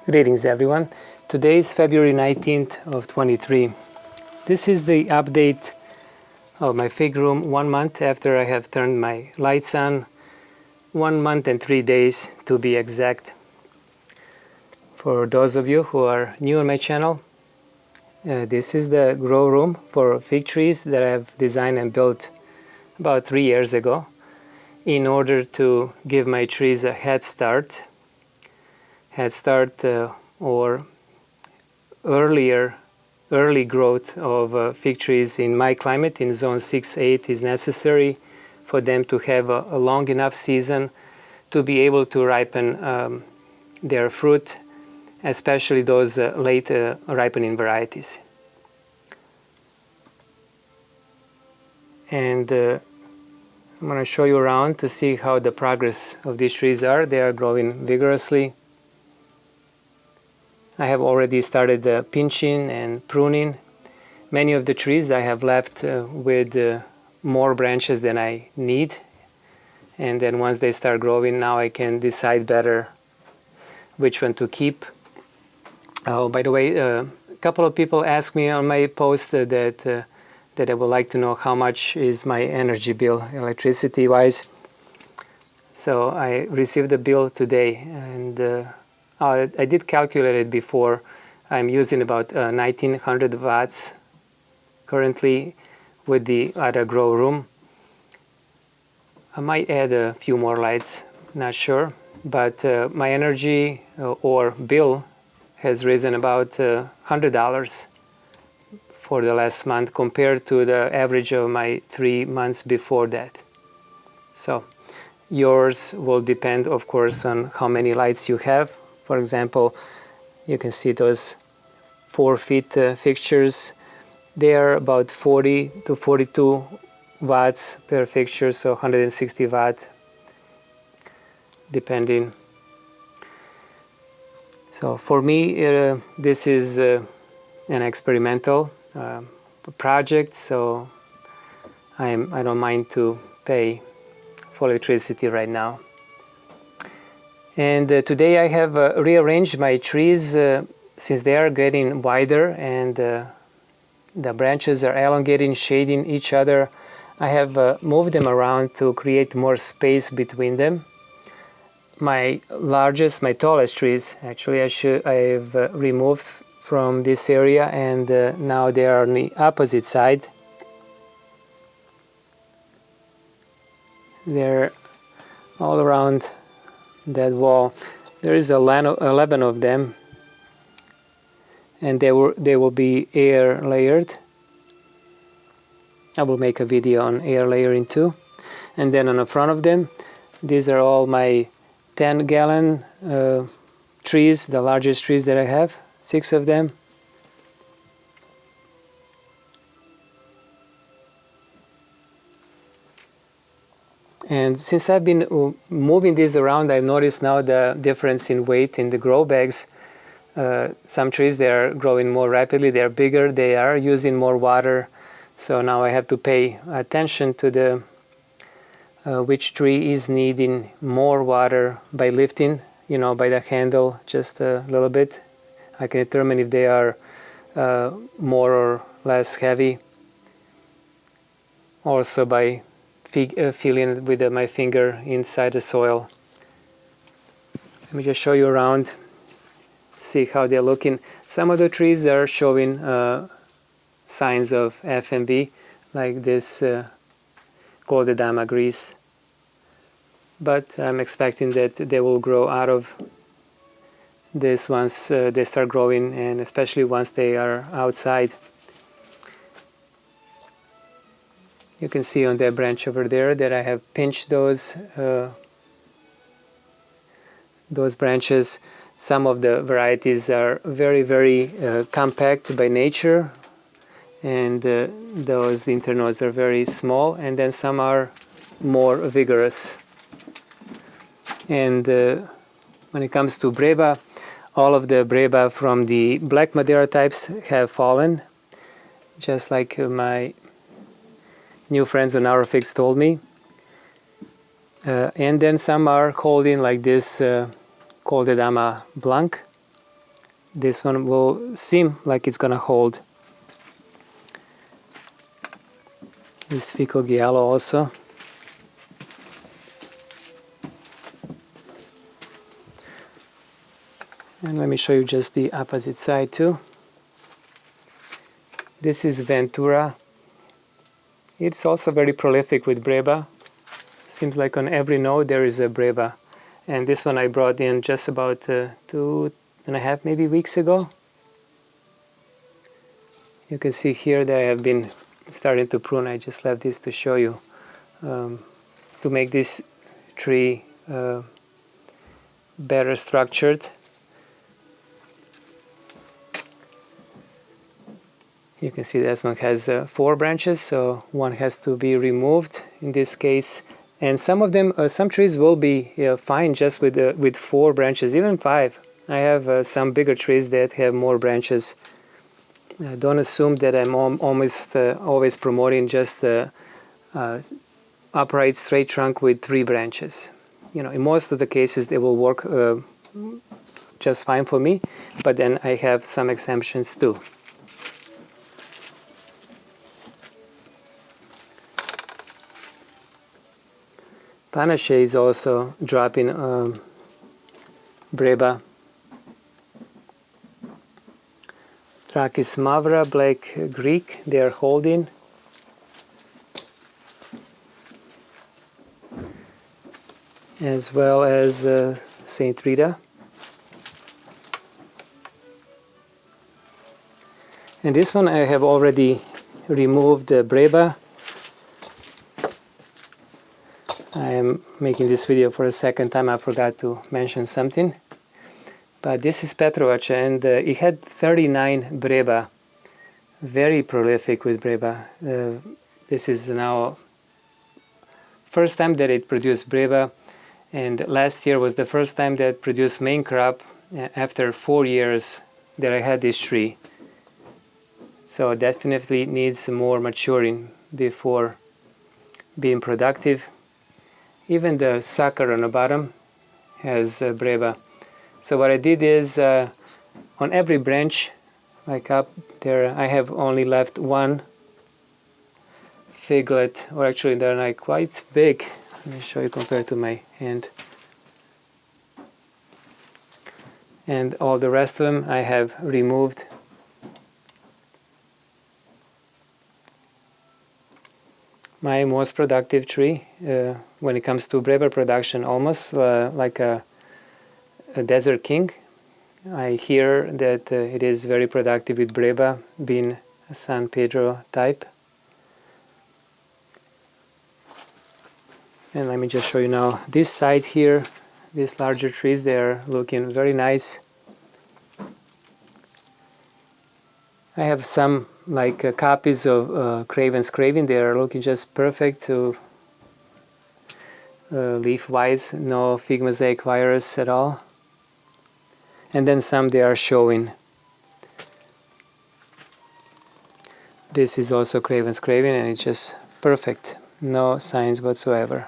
Greetings everyone. Today is February 19th of 23. This is the update of my fig room 1 month after I have turned my lights on. 1 month and 3 days to be exact. For those of you who are new on my channel, this is the grow room for fig trees that I have designed and built about 3 years ago in order to give my trees a head start or early growth of fig trees in my climate. In zone 6-8 is necessary for them to have a long enough season to be able to ripen their fruit, especially those late ripening varieties. And I'm going to show you around to see how the progress of these trees are. They are growing vigorously. I have already started pinching and pruning. Many of the trees I have left with more branches than I need. And then once they start growing, now I can decide better which one to keep. Oh, by the way, a couple of people asked me on my post that I would like to know how much is my energy bill, electricity-wise. So I received a bill today, and I did calculate it before. I'm using about 1900 watts currently with the other grow room. I might add a few more lights, not sure, but my energy or bill has risen about $100 for the last month compared to the average of my 3 months before that. So yours will depend, of course, on how many lights you have. For example, you can see those 4-feet fixtures. They are about 40 to 42 watts per fixture, so 160 watt depending. So for me, this is an experimental project, so I don't mind to pay for electricity right now. And today I have rearranged my trees since they are getting wider and the branches are elongating, shading each other. I have moved them around to create more space between them. My tallest trees, actually, I've removed from this area, and now they are on the opposite side. They're all around that wall. There is 11 of them, and they will be air layered. I will make a video on air layering too. And then on the front of them, these are all my 10-gallon trees, the largest trees that I have, 6 of them. And since I've been moving these around, I've noticed now the difference in weight in the grow bags. Some trees, they are growing more rapidly, they are bigger, they are using more water. So now I have to pay attention to the which tree is needing more water by lifting, by the handle just a little bit. I can determine if they are more or less heavy. Also by feeling with my finger inside the soil. Let me just show you around, see how they're looking. Some of the trees are showing signs of FMB, like this Goldedama grease. But I'm expecting that they will grow out of this once they start growing, and especially once they are outside. You can see on that branch over there that I have pinched those branches. Some of the varieties are very, very compact by nature, and those internodes are very small, and then some are more vigorous. And when it comes to Breva, all of the Breva from the black Madeira types have fallen, just like my new friends on our figs told me. And then some are holding like this Goldedama Blanc. this one will seem like it's gonna hold. This Ficogiallo also. And let me show you just the opposite side too. This is Ventura. It's also very prolific with Breva. Seems like on every node there is a Breva. And this one I brought in just about 2.5 maybe weeks ago. You can see here that I have been starting to prune. I just left this to show you, to make this tree better structured. You can see this one has 4 branches, so one has to be removed in this case. And some of them, some trees will be fine just with 4 branches, even 5. I have some bigger trees that have more branches. Don't assume that I'm almost always promoting just upright straight trunk with 3 branches. You know, in most of the cases they will work just fine for me, but then I have some exemptions too. Panache is also dropping Breva. Trachis mavra, black Greek, they are holding. As well as Saint Rita. And this one I have already removed Breva. I am making this video for a second time. I forgot to mention something. But this is Petrovac, and it had 39 Breva. Very prolific with Breva. This is now first time that it produced Breva, and last year was the first time that it produced main crop after 4 years that I had this tree. So definitely needs more maturing before being productive. Even the sucker on the bottom has Breva. So what I did is on every branch, like up there, I have only left 1 figlet, or actually they're like quite big. Let me show you compared to my hand. And all the rest of them I have removed. My most productive tree when it comes to Breva production, almost like a desert king. I hear that it is very productive with Breva, being a San Pedro type. And let me just show you now this side here. These larger trees, they are looking very nice. I have some like copies of Craven's Craving. They are looking just perfect to leaf-wise, no fig mosaic virus at all. And then some they are showing. This is also Craven's Craving, and it's just perfect, no signs whatsoever.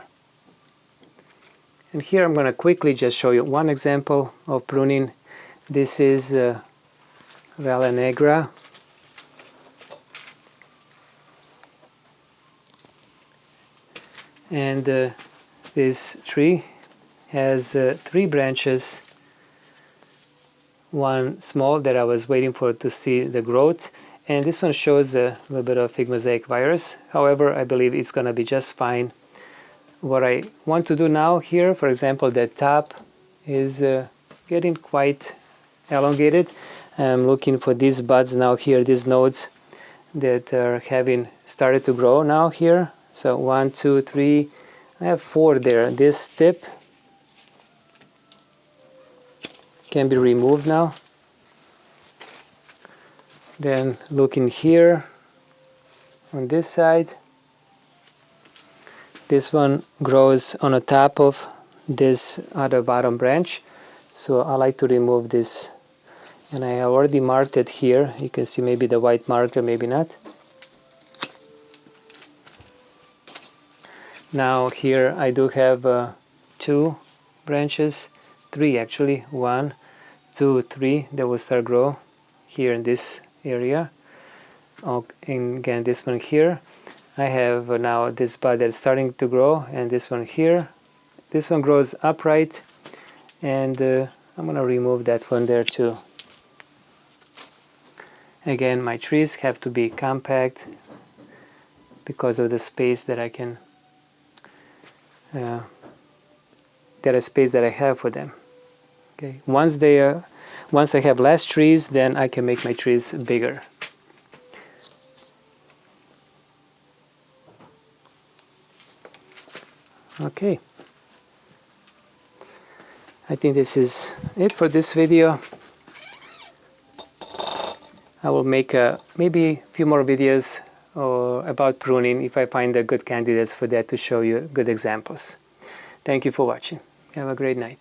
And here I'm going to quickly just show you one example of pruning. This is Vela Negra. And this tree has 3 branches. One small that I was waiting for to see the growth, and this one shows a little bit of fig mosaic virus. However, I believe it's going to be just fine. What I want to do now here, for example, that top is getting quite elongated. I'm looking for these buds now here, these nodes that are having started to grow now here. So 1, 2, 3, I have 4 there. This tip can be removed now. Then looking here on this side, this one grows on the top of this other bottom branch, so I like to remove this, and I have already marked it here. You can see maybe the white marker, maybe not. Now here I do have 2 branches, 3 actually, 1, 2, 3 that will start grow here in this area. And again, this one here. I have now this bud that's starting to grow, and this one here. This one grows upright, and I'm gonna remove that one there too. Again, my trees have to be compact because of the space that I can, space that I have for them. Okay. Once I have less trees, then I can make my trees bigger. Okay. I think this is it for this video. I will make maybe a few more videos about pruning if I find the good candidates for that to show you good examples. Thank you for watching. Have a great night.